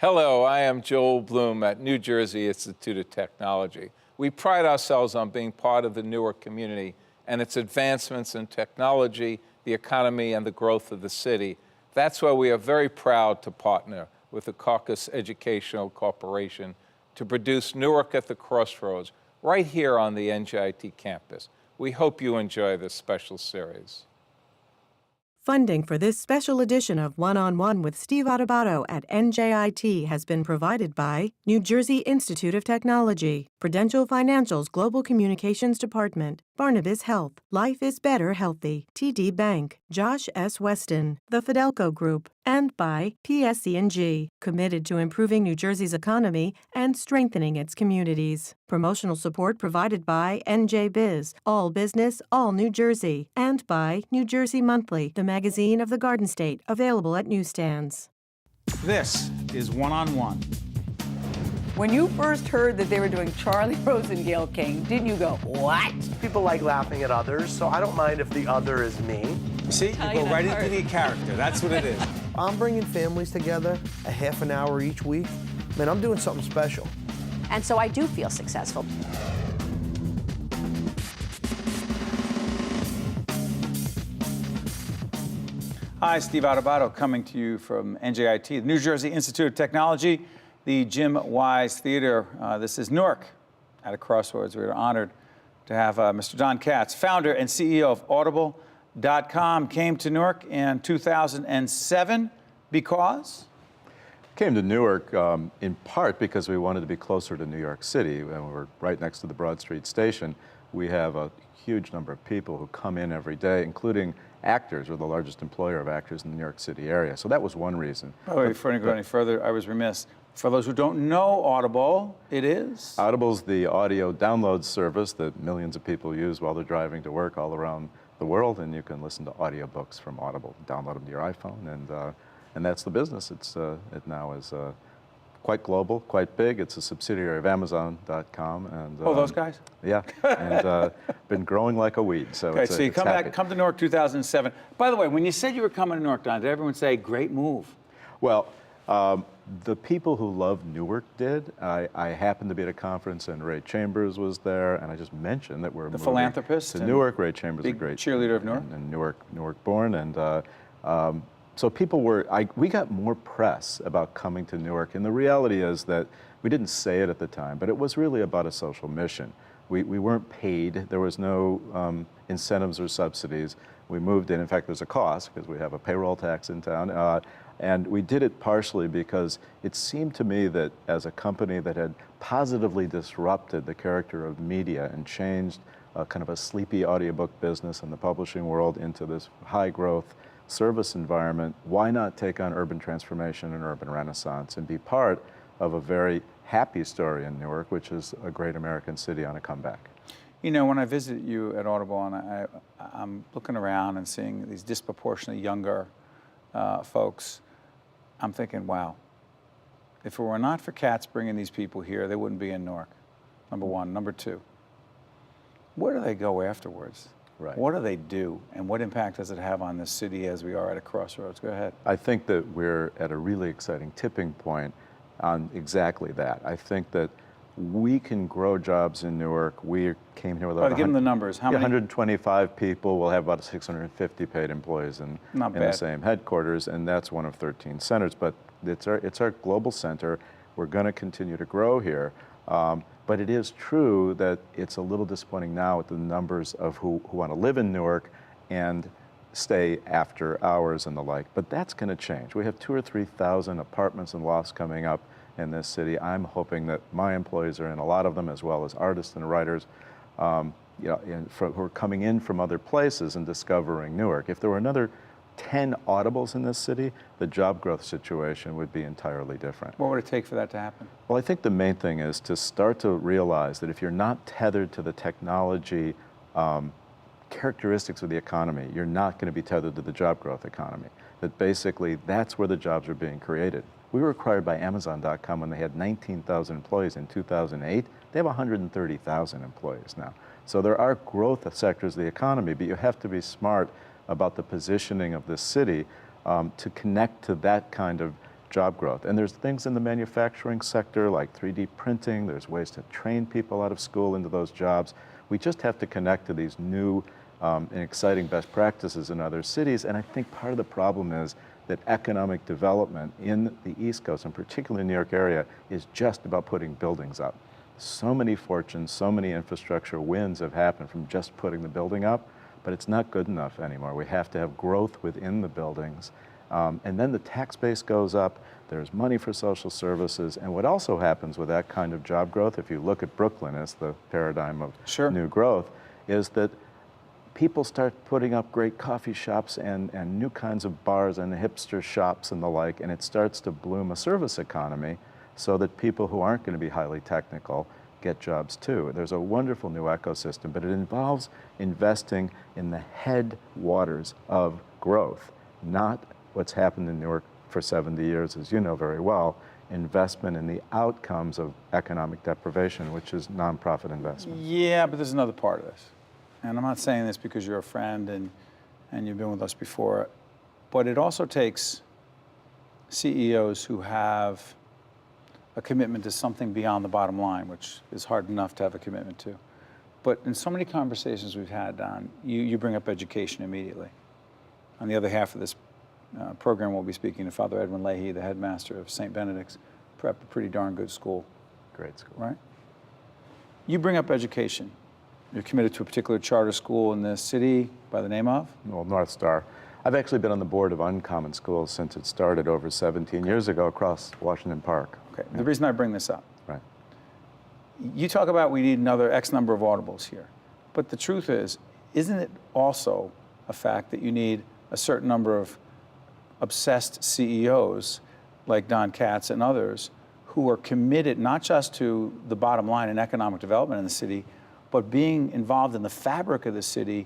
Hello, I am Joel Bloom at New Jersey Institute of Technology. We pride ourselves on being part of the Newark community and its advancements in technology, the economy, and the growth of the city. That's why we are very proud to partner with the Caucus Educational Corporation to produce Newark at the Crossroads, right here on the NJIT campus. We hope you enjoy this special series. Funding for this special edition of One-on-One with Steve Adubato at NJIT has been provided by New Jersey Institute of Technology, Prudential Financial's Global Communications Department, Barnabas Health, Life is Better Healthy, TD Bank, Josh S. Weston, the Fidelco Group, and by PSE&G, committed to improving New Jersey's economy and strengthening its communities. Promotional support provided by NJ Biz, All Business, All New Jersey, and by New Jersey Monthly, the magazine of the Garden State, available at newsstands. This is One-on-One. When you first heard that they were doing Charlie Rose and Gayle King, didn't you go, what? People like laughing at others, so I don't mind if the other is me. See, you go right into the character. That's what it is. I'm bringing families together a half an hour each week. Man, I'm doing something special. And so I do feel successful. Hi, Steve Adubato coming to you from NJIT, the New Jersey Institute of Technology, the Jim Wise Theater. This is Newark at a Crossroads. We're honored to have Mr. Don Katz, founder and CEO of Audible.com, came to Newark in 2007 because? Came to Newark in part because we wanted to be closer to New York City. And we're right next to the Broad Street station. We have a huge number of people who come in every day, including actors. We're the largest employer of actors in the New York City area. So that was one reason. By the way, before I go any further, I was remiss. For those who don't know Audible, it is? Audible's the audio download service that millions of people use while they're driving to work all around the world, and you can listen to audiobooks from Audible. Download them to your iPhone, and that's the business. It now is quite global, quite big. It's a subsidiary of Amazon.com. And, oh, those guys? Yeah, and been growing like a weed. So okay, it's, so you it's come to Newark 2007. By the way, when you said you were coming to Newark, Don, did everyone say, great move? Well, the people who love Newark did. I happened to be at a conference and Ray Chambers was there, and I just mentioned that we're the moving philanthropist to Newark. Ray Chambers is a great cheerleader of Newark, and Newark born, and so people were. We got more press about coming to Newark, and the reality is that we didn't say it at the time, but it was really about a social mission. We weren't paid. There was no incentives or subsidies. We moved in. In fact, there's a cost because we have a payroll tax in town. And we did it partially because it seemed to me that as a company that had positively disrupted the character of media and changed kind of a sleepy audiobook business in the publishing world into this high-growth service environment, why not take on urban transformation and urban renaissance and be part of a very happy story in Newark, which is a great American city on a comeback? You know, when I visit you at Audible and I'm looking around and seeing these disproportionately younger folks, I'm thinking, wow, if it were not for Katz bringing these people here, they wouldn't be in Newark, number one. Number two, where do they go afterwards? Right. What do they do, and what impact does it have on this city as we are at a crossroads? Go ahead. I think that we're at a really exciting tipping point on exactly that. I think that we can grow jobs in Newark. We came here with give them the numbers. How many? 125 people. We'll have about 650 paid employees in the same headquarters, and that's one of 13 centers. But it's our global center. We're going to continue to grow here. But it is true that it's a little disappointing now with the numbers of who want to live in Newark and stay after hours and the like. But that's going to change. We have 2,000 or 3,000 apartments and lofts coming up in this city. I'm hoping that my employees are in a lot of them, as well as artists and writers, who are coming in from other places and discovering Newark. If there were another 10 Audibles in this city, the job growth situation would be entirely different. What would it take for that to happen? Well, I think the main thing is to start to realize that if you're not tethered to the technology characteristics of the economy, you're not going to be tethered to the job growth economy. That basically, that's where the jobs are being created. We were acquired by Amazon.com when they had 19,000 employees in 2008. They have 130,000 employees now. So there are growth sectors of the economy, but you have to be smart about the positioning of this city to connect to that kind of job growth. And there's things in the manufacturing sector like 3D printing. There's ways to train people out of school into those jobs. We just have to connect to these new and exciting best practices in other cities. And I think part of the problem is that economic development in the East Coast, and particularly in the New York area, is just about putting buildings up. So many fortunes, so many infrastructure wins have happened from just putting the building up, but it's not good enough anymore. We have to have growth within the buildings. And then the tax base goes up, there's money for social services, and what also happens with that kind of job growth, if you look at Brooklyn as the paradigm of new growth, is that people start putting up great coffee shops and new kinds of bars and hipster shops and the like, and it starts to bloom a service economy so that people who aren't going to be highly technical get jobs too. There's a wonderful new ecosystem, but it involves investing in the headwaters of growth, not what's happened in Newark for 70 years, as you know very well, investment in the outcomes of economic deprivation, which is nonprofit investment. Yeah, but there's another part of this. And I'm not saying this because you're a friend and you've been with us before, but it also takes CEOs who have a commitment to something beyond the bottom line, which is hard enough to have a commitment to. But in so many conversations we've had, Don, you bring up education immediately. On the other half of this program, we'll be speaking to Father Edwin Leahy, the headmaster of St. Benedict's, a pretty darn good school. Great school. Right? You bring up education. You're committed to a particular charter school in the city by the name of? Well, North Star. I've actually been on the board of Uncommon Schools since it started over 17 years ago across Washington Park. Okay, the reason I bring this up. Right. You talk about we need another X number of audibles here. But the truth is, isn't it also a fact that you need a certain number of obsessed CEOs like Don Katz and others who are committed not just to the bottom line in economic development in the city, but being involved in the fabric of the city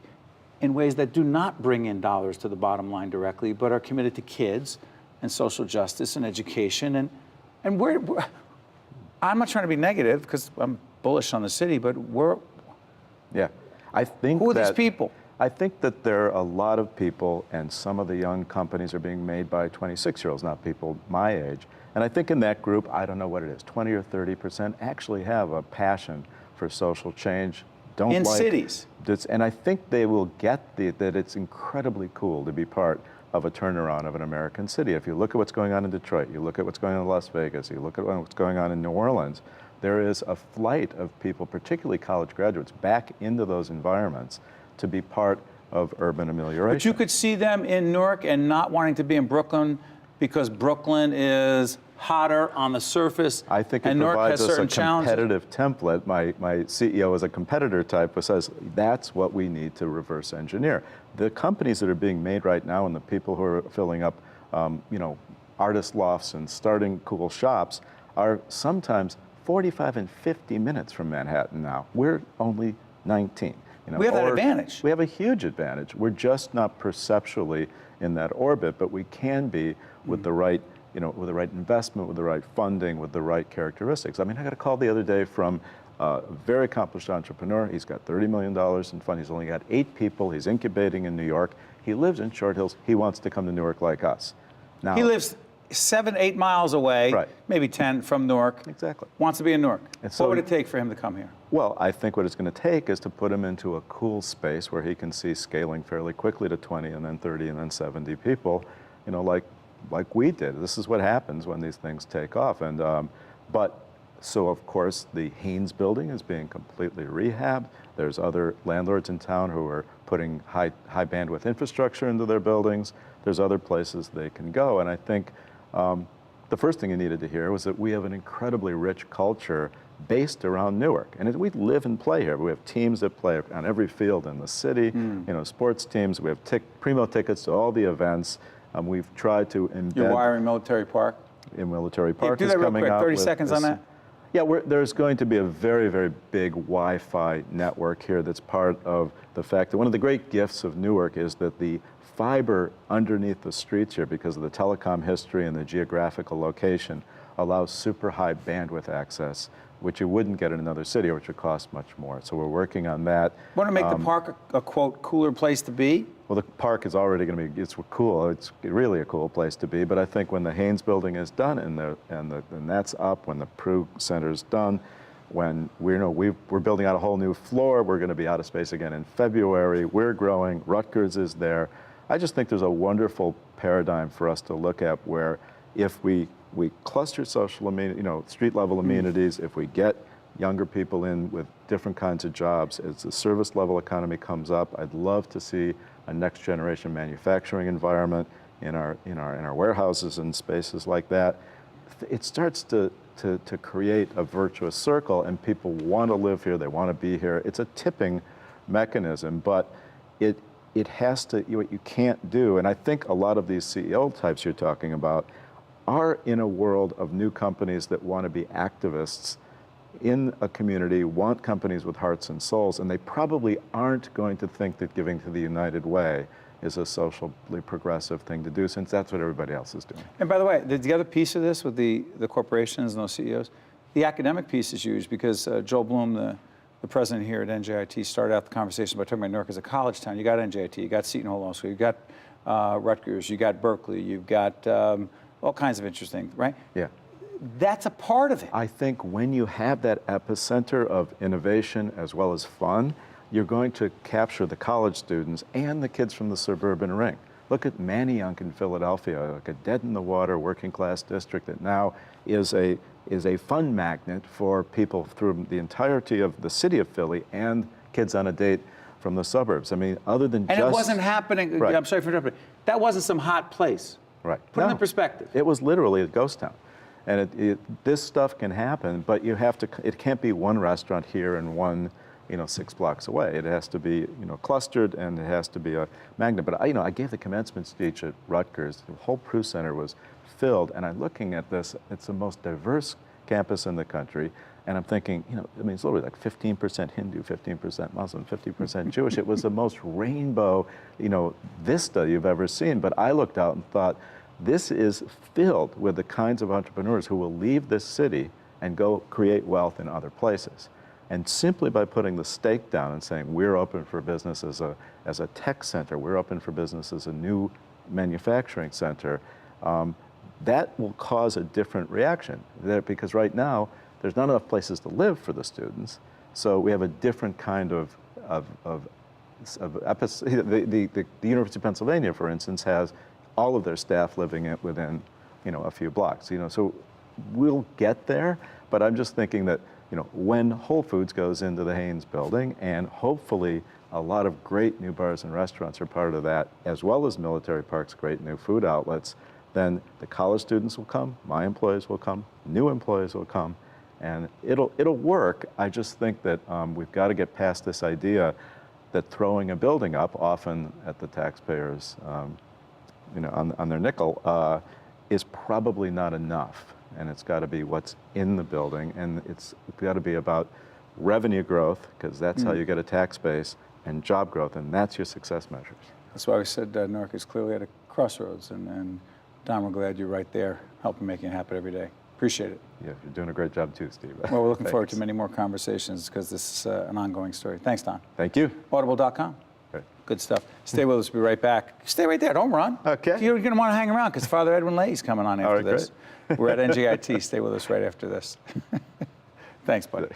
in ways that do not bring in dollars to the bottom line directly, but are committed to kids and social justice and education. And we're I'm not trying to be negative because I'm bullish on the city, but Yeah, I think who are these people? I think that there are a lot of people, and some of the young companies are being made by 26-year-olds, not people my age. And I think in that group, I don't know what it is, 20 or 30% actually have a passion for social change. In cities. And I think they will get that it's incredibly cool to be part of a turnaround of an American city. If you look at what's going on in Detroit, you look at what's going on in Las Vegas, you look at what's going on in New Orleans, there is a flight of people, particularly college graduates, back into those environments to be part of urban amelioration. But you could see them in Newark and not wanting to be in Brooklyn because Brooklyn is hotter on the surface. I think it and Newark provides has us a certain challenges. competitive template. My CEO is a competitor type who says that's what we need to reverse engineer. The companies that are being made right now and the people who are filling up, artist lofts and starting cool shops are sometimes 45 and 50 minutes from Manhattan now. We're only 19. We have that advantage. We have a huge advantage. We're just not perceptually in that orbit, but we can be with the right, with the right investment, with the right funding, with the right characteristics. I mean, I got a call the other day from a very accomplished entrepreneur. He's got $30 million in funds. He's only got 8 people. He's incubating in New York. He lives in Short Hills. He wants to come to Newark like us. Now, He lives 7-8 miles away, Right. maybe 10 from Newark. Exactly. Wants to be in Newark. And so- What would it take for him to come here? Well, I think what it's going to take is to put him into a cool space where he can see scaling fairly quickly to 20 and then 30 and then 70 people, like we did. This is what happens when these things take off. And so of course the Haynes building is being completely rehabbed. There's other landlords in town who are putting high bandwidth infrastructure into their buildings. There's other places they can go. And I think the first thing you needed to hear was that we have an incredibly rich culture based around Newark. And we live and play here. We have teams that play on every field in the city, sports teams. We have primo tickets to all the events. We've tried to embed... You're wiring Military Park? In Military Park do is that real coming quick, out 30 with seconds this, on that. Yeah, there's going to be a very, very big Wi-Fi network here that's part of the fact that one of the great gifts of Newark is that the fiber underneath the streets here, because of the telecom history and the geographical location, allows super high bandwidth access, which you wouldn't get in another city, or which would cost much more. So we're working on that. Want to make the park a quote cooler place to be? Well, the park is already going to be, it's cool. It's really a cool place to be. But I think when the Haynes building is done and that's up, when the Prue Center's done, when we're building out a whole new floor, we're going to be out of space again in February. We're growing. Rutgers is there. I just think there's a wonderful paradigm for us to look at where if we cluster social street level amenities, if we get younger people in with different kinds of jobs, as the service level economy comes up, I'd love to see a next generation manufacturing environment in our warehouses and spaces like that. It starts to create a virtuous circle, and people want to live here, they want to be here. It's a tipping mechanism, but it has to, what you can't do, and I think a lot of these CEO types you're talking about are in a world of new companies that want to be activists in a community, want companies with hearts and souls, and they probably aren't going to think that giving to the United Way is a socially progressive thing to do, since that's what everybody else is doing. And by the way, the other piece of this with the corporations and those CEOs, the academic piece is huge, because Joel Bloom, the president here at NJIT, started out the conversation by talking about Newark as a college town. You got NJIT, you got Seton Hall Law School, you got Rutgers, you got Berkeley, you've got all kinds of interesting, right? Yeah. That's a part of it. I think when you have that epicenter of innovation as well as fun, you're going to capture the college students and the kids from the suburban ring. Look at Manayunk in Philadelphia, like a dead-in-the-water working-class district that now is a fun magnet for people through the entirety of the city of Philly and kids on a date from the suburbs. I mean, other than and it wasn't happening, right. I'm sorry for interrupting, that wasn't some hot place. Right. Put it in perspective. It was literally a ghost town. And this stuff can happen, but you have to, it can't be one restaurant here and one 6 blocks away. It has to be, clustered, and it has to be a magnet. But I gave the commencement speech at Rutgers. The whole Prue Center was filled, and I'm looking at this. It's the most diverse campus in the country, and I'm thinking, it's literally like 15% Hindu, 15% Muslim, 50% Jewish. It was the most rainbow, vista you've ever seen. But I looked out and thought, this is filled with the kinds of entrepreneurs who will leave this city and go create wealth in other places. And simply by putting the stake down and saying, we're open for business as a tech center, we're open for business as a new manufacturing center, that will cause a different reaction. Because right now, there's not enough places to live for the students. So we have a different kind of the University of Pennsylvania, for instance, has all of their staff living within, a few blocks. So we'll get there, but I'm just thinking that, when Whole Foods goes into the Haynes building, and hopefully a lot of great new bars and restaurants are part of that, as well as Military Park's great new food outlets, then the college students will come, my employees will come, new employees will come, and it'll work. I just think that we've got to get past this idea that throwing a building up, often at the taxpayers' on their nickel, is probably not enough. And it's got to be what's in the building, and it's got to be about revenue growth, because that's how you get a tax base, and job growth, and that's your success measures. That's why we said Newark is clearly at a crossroads, and Don, we're glad you're right there, helping making it happen every day. Appreciate it. Yeah, you're doing a great job too, Steve. Well, we're looking forward to many more conversations, because this is an ongoing story. Thanks, Don. Thank you. Audible.com. Good stuff. Stay with us. We'll be right back. Stay right there. Don't run. Okay. You're going to want to hang around, because Father Edwin Leahy's coming on after All right, this. We're at NJIT. Stay with us right after this. Thanks, buddy.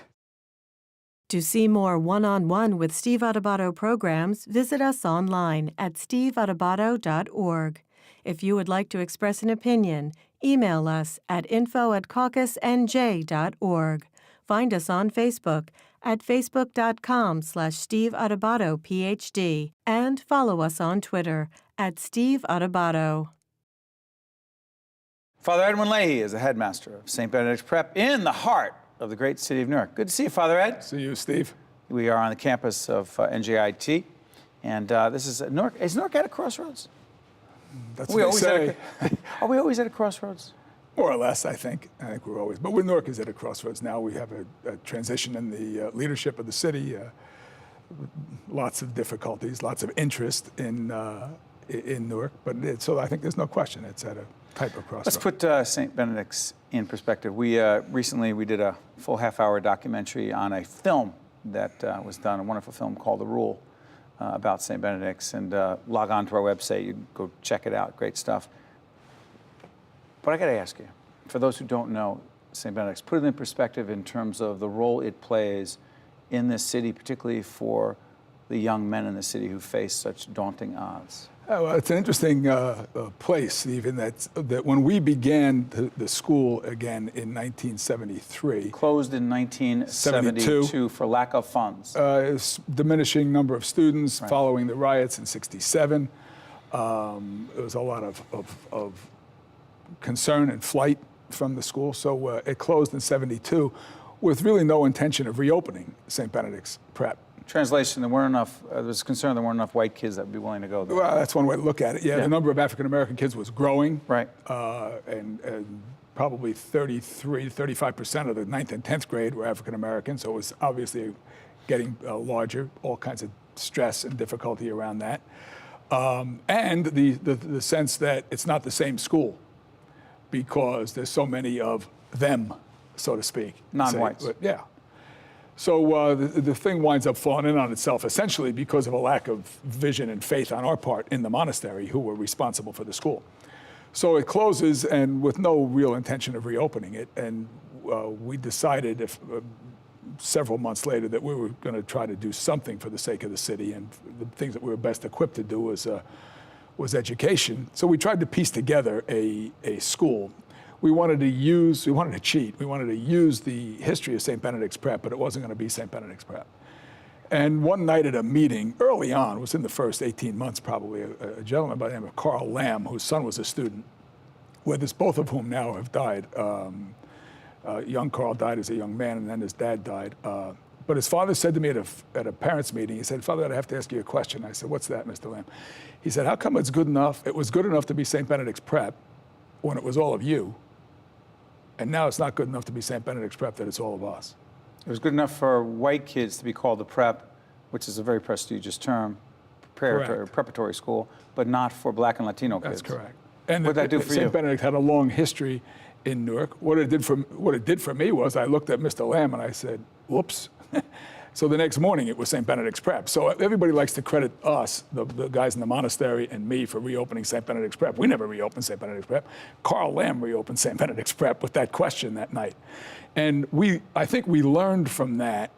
To see more one-on-one with Steve Adubato programs, visit us online at steveadubato.org. If you would like to express an opinion, email us at info@caucusnj.org. Find us on Facebook at facebook.com/Steve Adubato PhD, and follow us on Twitter at Steve Adubato. Father Edwin Leahy is the headmaster of St. Benedict's Prep in the heart of the great city of Newark. Good to see you, Father Ed. See you, Steve. We are on the campus of NJIT, and this is Newark. Is Newark at a crossroads? That's what they say. Are we always at a crossroads? More or less, I think. I think we're always. But Newark is at a crossroads now. We have a transition in the leadership of the city. Lots of difficulties, lots of interest in Newark. But so I think there's no question it's at a type of crossroad. Let's put St. Benedict's in perspective. We recently did a full half-hour documentary on a film that was done, a wonderful film called The Rule, about St. Benedict's, and log on to our website. You can go check it out. Great stuff. But I got to ask you, for those who don't know St. Benedict's, put it in perspective in terms of the role it plays in this city, particularly for the young men in the city who face such daunting odds. Well, it's an interesting place, Steve, in that when we began the school again in 1973. Closed in 1972 for lack of funds. Diminishing number of students following the riots in '67. There was a lot of concern and flight from the school, so it closed in '72 with really no intention of reopening St. Benedict's Prep. Translation, there was concern there weren't enough white kids that would be willing to go there. Well, that's one way to look at it. Yeah, the number of African-American kids was growing. Right. And probably 33 to 35% of the 9th and 10th grade were African-American, so it was obviously getting larger, all kinds of stress and difficulty around that. And the sense that it's not the same school because there's so many of them, so to speak. Non-whites. Yeah. So the thing winds up falling in on itself essentially because of a lack of vision and faith on our part in the monastery who were responsible for the school. So it closes and with no real intention of reopening it. And we decided several months later that we were going to try to do something for the sake of the city, and the things that we were best equipped to do was education. So we tried to piece together a school. We wanted to cheat. We wanted to use the history of St. Benedict's Prep, but it wasn't going to be St. Benedict's Prep. And one night at a meeting, early on, within the first 18 months probably, a gentleman by the name of Carl Lamb, whose son was a student, both of whom now have died. Young Carl died as a young man, and then his dad died. But his father said to me at a parents' meeting, he said, "Father, I have to ask you a question." I said, "What's that, Mr. Lamb?" He said, "How come it was good enough to be St. Benedict's Prep when it was all of you, and now it's not good enough to be St. Benedict's Prep that it's all of us?" It was good enough for white kids to be called the Prep, which is a very prestigious term, preparatory school, but not for Black and Latino kids. That's correct. And what did that do for you? St. Benedict had a long history in Newark. What it did for me was I looked at Mr. Lamb and I said, "Whoops." So the next morning it was St. Benedict's Prep. So everybody likes to credit us, the guys in the monastery, and me for reopening St. Benedict's Prep. We never reopened St. Benedict's Prep. Carl Lamb reopened St. Benedict's Prep with that question that night. And I think we learned from that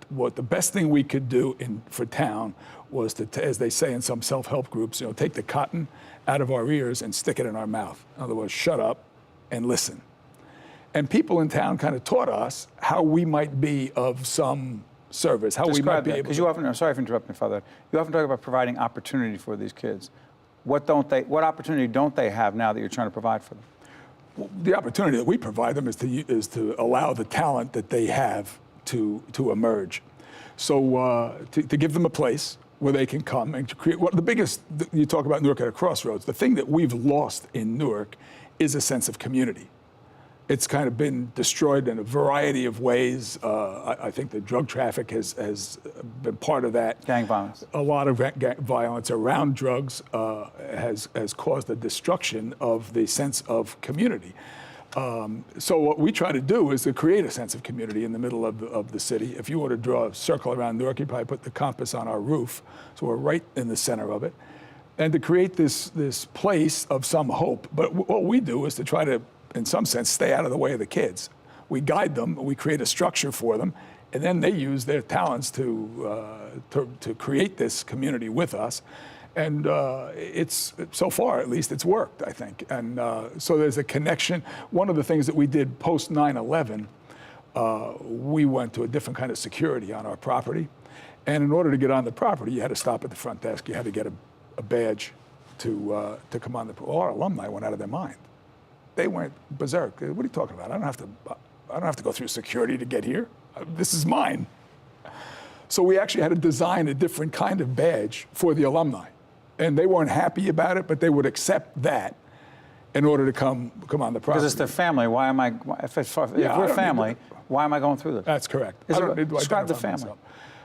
what the best thing we could do for town was to, as they say in some self-help groups, take the cotton out of our ears and stick it in our mouth. In other words, shut up and listen. And people in town kind of taught us how we might be of some service, how we might be able to. I'm sorry for interrupting, Father. You often talk about providing opportunity for these kids. What opportunity don't they have now that you're trying to provide for them? Well, the opportunity that we provide them is to allow the talent that they have to emerge. So to give them a place where they can come and to create. You talk about Newark at a crossroads. The thing that we've lost in Newark is a sense of community. It's kind of been destroyed in a variety of ways. I think the drug traffic has been part of that. Gang violence. A lot of gang violence around drugs has caused the destruction of the sense of community. So what we try to do is to create a sense of community in the middle of the city. If you were to draw a circle around Newark, you'd probably put the compass on our roof. So we're right in the center of it. And to create this place of some hope. But what we do is to try to, in some sense, stay out of the way of the kids. We guide them, we create a structure for them, and then they use their talents to create this community with us. And it's, so far at least, it's worked, I think. And so there's a connection. One of the things that we did post 9/11, we went to a different kind of security on our property. And in order to get on the property, you had to stop at the front desk. You had to get a badge to come on the. All our alumni went out of their mind. They went berserk. What are you talking about? I don't have to go through security to get here. This is mine. So we actually had to design a different kind of badge for the alumni, and they weren't happy about it, but they would accept that in order to come on the property. Because it's their family. Why am I? If we're family, why am I going through this? That's correct. Describe the family.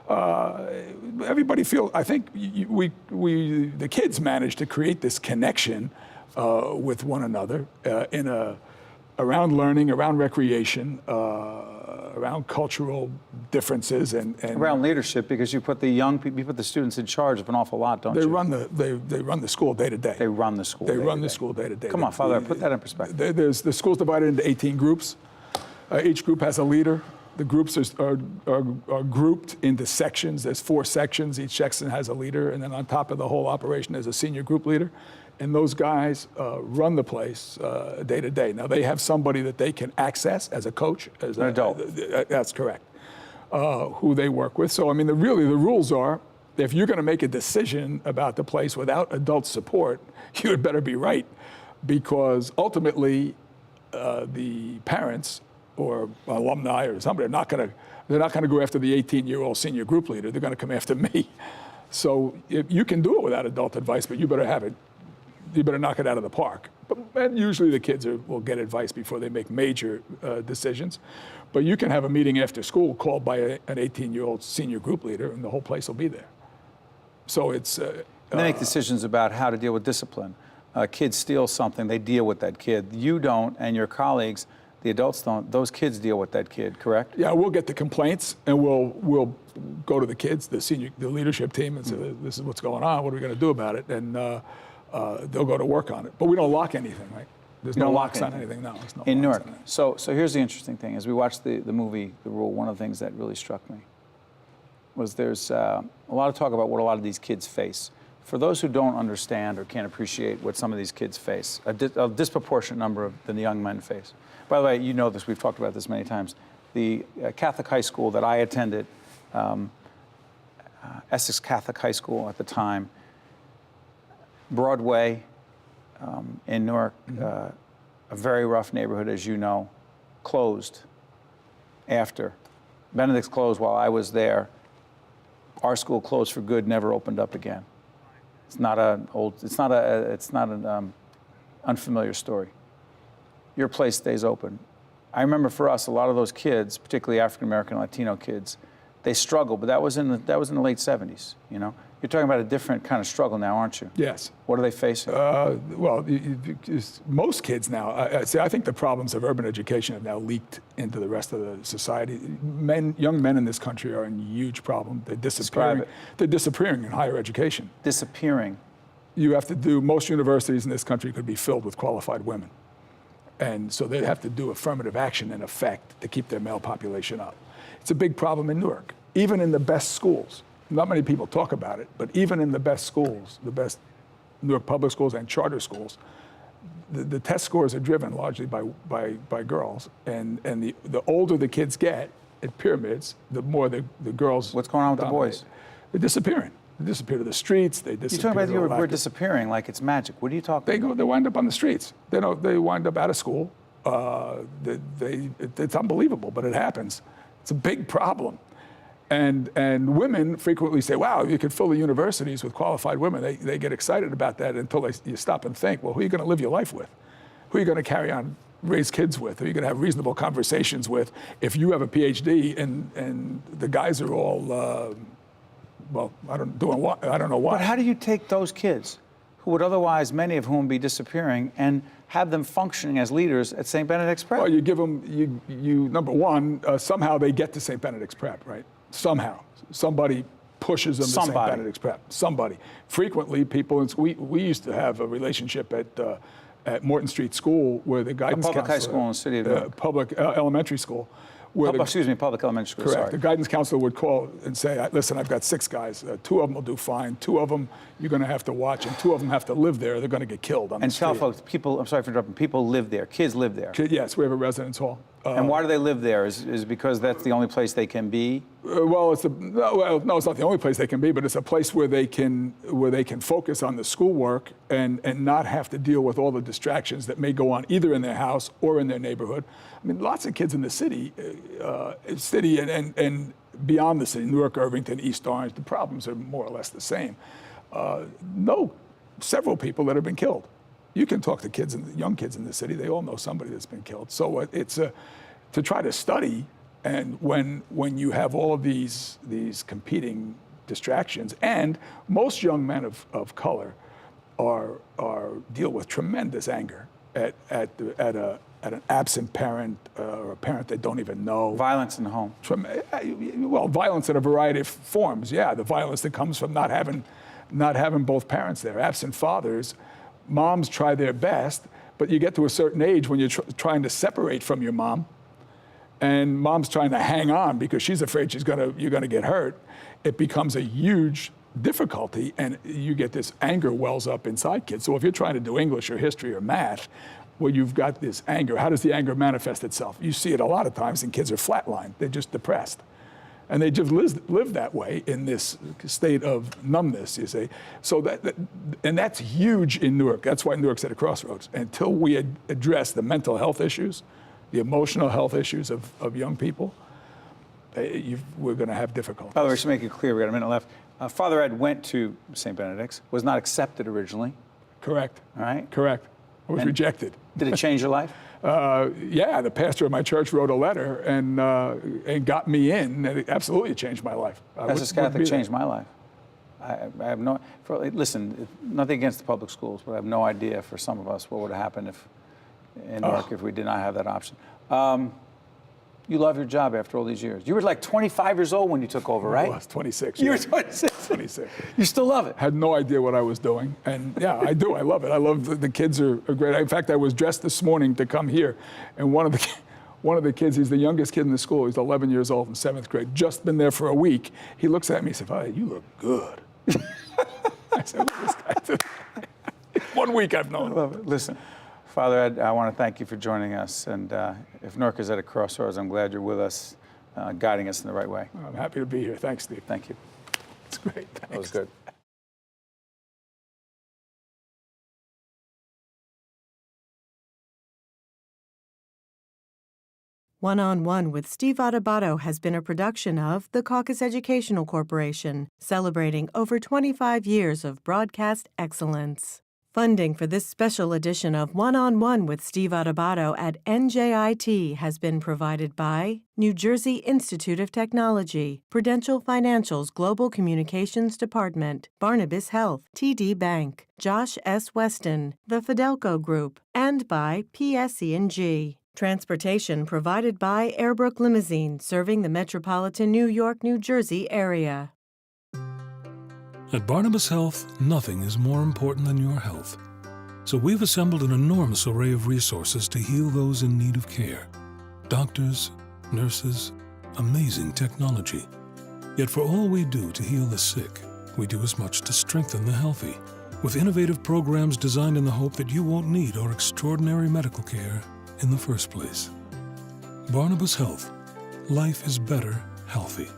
Everybody feels. I think the kids managed to create this connection with one another around learning, around recreation, around cultural differences, and around leadership, because you put the students in charge of an awful lot, don't you? They run the school day to day. They run the school. They run the school day to day. Come on, Father, put that in perspective. The school's divided into 18 groups. Each group has a leader. The groups are grouped into sections. There's 4 sections. Each section has a leader, and then on top of the whole operation, there's a senior group leader. And those guys run the place day to day. Now, they have somebody that they can access as a coach. As an adult. That's correct. Who they work with. So, I mean, really, the rules are, if you're going to make a decision about the place without adult support, you had better be right. Because ultimately, the parents or alumni or somebody they're not going to go after the 18-year-old senior group leader. They're going to come after me. So you can do it without adult advice, but you better have it. You better knock it out of the park. And usually the kids will get advice before they make major decisions. But you can have a meeting after school called by an 18-year-old senior group leader, and the whole place will be there. So it's... they make decisions about how to deal with discipline. Kids steal something, they deal with that kid. You don't, and your colleagues, the adults don't. Those kids deal with that kid, correct? Yeah, we'll get the complaints, and we'll go to the kids, the leadership team, and say, this is what's going on, what are we going to do about it? And they'll go to work on it. But we don't lock anything, right? There's no locks on anything, no. There's no in Newark. On anything. So here's the interesting thing. As we watched the movie, The Rule, one of the things that really struck me was there's a lot of talk about what a lot of these kids face. For those who don't understand or can't appreciate what some of these kids face, a disproportionate number than the young men face. By the way, you know this, we've talked about this many times. The Catholic high school that I attended, Essex Catholic High School at the time, Broadway in Newark, a very rough neighborhood, as you know, closed after. Benedicts closed while I was there. Our school closed for good, never opened up again. It's not an unfamiliar story. Your place stays open. I remember for us, a lot of those kids, particularly African American, Latino kids, they struggled, but that was in the late 70s. You know, you're talking about a different kind of struggle now, aren't you? Yes. What are they facing? Well, most kids now. I think the problems of urban education have now leaked into the rest of the society. Young men in this country are in huge problem. They're disappearing. They're disappearing in higher education. Disappearing. You have to do. Most universities in this country could be filled with qualified women, and so they have to do affirmative action in effect to keep their male population up. It's a big problem in Newark, even in the best schools. Not many people talk about it, but even in the best schools, the best Newark public schools and charter schools, the test scores are driven largely by girls. And the older the kids get at pyramids, the more the girls. What's going on with dominate. the boys? They're disappearing. They disappear to the streets. They disappear. You're talking about we're disappearing like it's magic. What are you talking about? They wind up on the streets. They wind up out of school. It's unbelievable, but it happens. It's a big problem. And women frequently say, wow, you could fill the universities with qualified women. They get excited about that until you stop and think, well, who are you going to live your life with? Who are you going to carry on, raise kids with? Who are you going to have reasonable conversations with if you have a PhD and the guys are all, well, I don't know why. But how do you take those kids, who would otherwise, many of whom be disappearing, and have them functioning as leaders at St. Benedict's Prep? Well, you give them, number one, somehow they get to St. Benedict's Prep, right? Somehow. Somebody pushes them to St. Benedict's Prep. Somebody. Frequently, people, we used to have a relationship at Morton Street School where the guidance counselor. Public high school in the city of Newark. Public elementary school. Public elementary school, correct. Sorry. The guidance counselor would call and say, listen, I've got 6 guys. 2 of them will do fine. 2 of them you're going to have to watch, and 2 of them have to live there. They're going to get killed on the street. And tell folks, I'm sorry for interrupting, people live there. Kids live there. Yes, we have a residence hall. And why do they live there? Is it because that's the only place they can be? No, it's not the only place they can be, but it's a place where they can focus on the schoolwork and not have to deal with all the distractions that may go on either in their house or in their neighborhood. I mean, lots of kids in the city and beyond the city, Newark, Irvington, East Orange, the problems are more or less the same. Several people that have been killed. You can talk to young kids in the city. They all know somebody that's been killed. So it's to try to study, and when you have all of these competing distractions, and most young men of color deal with tremendous anger at an absent parent or a parent they don't even know. Violence in the home. Well, violence in a variety of forms. Yeah, the violence that comes from not having both parents there. Absent fathers, moms try their best, but you get to a certain age when you're trying to separate from your mom, and mom's trying to hang on because she's afraid you're gonna get hurt. It becomes a huge difficulty, and you get this anger wells up inside kids. So if you're trying to do English or history or math, where you've got this anger, how does the anger manifest itself? You see it a lot of times, and kids are flatlined. They're just depressed. And they just live that way in this state of numbness, you see. So that's huge in Newark. That's why Newark's at a crossroads. Until we address the mental health issues, the emotional health issues of young people, we're going to have difficulties. By the way, just to make it clear, we got a minute left. Father Ed went to St. Benedict's, was not accepted originally. Correct. All right. Correct. I was rejected. Did it change your life? Yeah, the pastor of my church wrote a letter and got me in, and it absolutely changed my life. As a Catholic, changed my life. I have no. Listen, nothing against the public schools, but I have no idea for some of us what would have happened in Newark if we did not have that option. You love your job after all these years. You were like 25 years old when you took over, right? I was 26. You were 26. 26. You still love it? Had no idea what I was doing. And yeah, I do. I love it. I love the kids are great. In fact, I was dressed this morning to come here. And one of the kids, he's the youngest kid in the school. He's 11 years old in 7th grade. Just been there for a week. He looks at me and said, "Father, you look good." I said, "Look at this guy." 1 week I've known him. I love it. Listen. Father Ed, I want to thank you for joining us. And if Newark is at a crossroads, I'm glad you're with us, guiding us in the right way. I'm happy to be here. Thanks, Steve. Thank you. It's great. Thanks. That was good. One-on-One with Steve Adubato has been a production of the Caucus Educational Corporation, celebrating over 25 years of broadcast excellence. Funding for this special edition of One-on-One with Steve Adubato at NJIT has been provided by New Jersey Institute of Technology, Prudential Financial's Global Communications Department, Barnabas Health, TD Bank, Josh S. Weston, the Fidelco Group, and by PSE&G. Transportation provided by Airbrook Limousine, serving the metropolitan New York, New Jersey area. At Barnabas Health, nothing is more important than your health. So we've assembled an enormous array of resources to heal those in need of care. Doctors, nurses, amazing technology. Yet for all we do to heal the sick, we do as much to strengthen the healthy, with innovative programs designed in the hope that you won't need our extraordinary medical care in the first place. Barnabas Health. Life is better healthy.